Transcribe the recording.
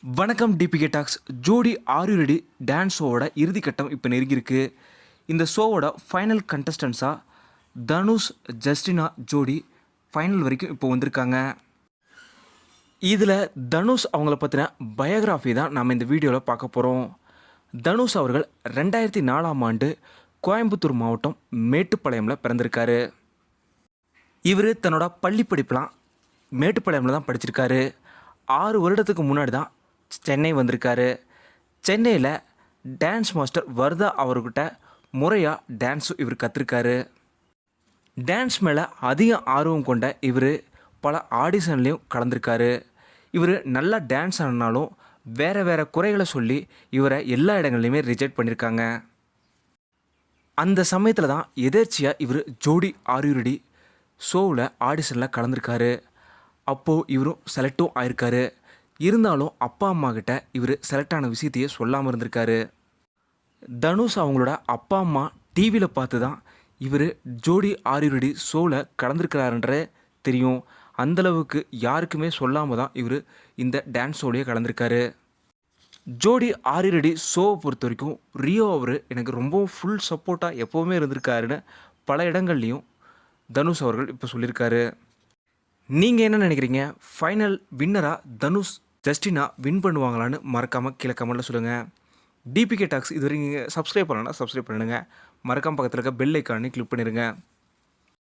வணக்கம் DPK tax. ஜோடி are you ready dance ஷோவோட இறுதிக்கட்டம் இப்போ நெருங்கியிருக்கு. இந்த ஷோவோட ஃபைனல் கண்டஸ்டன்ஸாக தனுஷ் ஜஸ்டினா ஜோடி ஃபைனல் வரைக்கும் இப்போ வந்திருக்காங்க. இதில் தனுஷ் அவங்கள பற்றின பயோகிராஃபி தான் நம்ம இந்த வீடியோவில் பார்க்க போகிறோம். தனுஷ் அவர்கள் 2004ஆம் ஆண்டு கோயம்புத்தூர் மாவட்டம் மேட்டுப்பாளையமில் பிறந்திருக்காரு. இவர் தன்னோட பள்ளி படிப்பெலாம் மேட்டுப்பாளையமில் தான் படிச்சிருக்காரு. 6 வருடத்துக்கு முன்னாடி தான் சென்னை வந்திருக்காரு. சென்னையில் டான்ஸ் மாஸ்டர் வர்தா அவர்கிட்ட முறையாக டான்ஸும் இவர் கற்றுருக்காரு. டான்ஸ் மேலே அதிக ஆர்வம் கொண்ட இவர் பல ஆடிஷன்லேயும் கலந்துருக்காரு. இவர் நல்லா டான்ஸ் ஆனாலும் வேறு குறைகளை சொல்லி இவரை எல்லா இடங்கள்லையுமே ரிஜெக்ட் பண்ணியிருக்காங்க. அந்த சமயத்தில் தான் எதேர்ச்சியாக இவர் ஜோடி ஆர் யூ ரெடி ஷோவில் ஆடிஷனில் கலந்துருக்காரு. அப்போது இவரும் செலக்டும் ஆயிருக்காரு. இருந்தாலும் அப்பா அம்மா கிட்ட இவர் செலக்ட் ஆன விஷயத்தையே சொல்லாமல் இருந்திருக்காரு. தனுஷ் அவங்களோட அப்பா அம்மா டிவியில் பார்த்து தான் இவர் ஜோடி ஆர் யூ ரெடி ஷோவில் கலந்துருக்கிறாருன்றே தெரியும். அந்தளவுக்கு யாருக்குமே சொல்லாமல் தான் இவர் இந்த டான்ஸ் ஷோலையே கலந்துருக்காரு. ஜோடி ஆர் யூ ரெடி ஷோவை பொறுத்த வரைக்கும் ரியோ அவர் எனக்கு ரொம்பவும் ஃபுல் சப்போர்ட்டாக எப்போவுமே இருந்திருக்காருன்னு பல இடங்கள்லையும் தனுஷ் அவர்கள் இப்போ சொல்லியிருக்காரு. நீங்கள் என்ன நினைக்கிறீங்க? ஃபைனல் வின்னராக தனுஷ் ஜஸ்டினா வின் பண்ணுவாங்களான்னு மறக்காமல் கீழே கமெண்ட்டில் சொல்லுங்கள். டிபிகே டாக்ஸ் இதுவரை நீங்கள் சப்ஸ்கிரைப் பண்ணலன்னா சப்ஸ்கிரைப் பண்ணிடுங்க. மறக்காமல் பக்கத்தில் இருக்க பெல் ஐக்கானே கிளிக் பண்ணிடுங்க.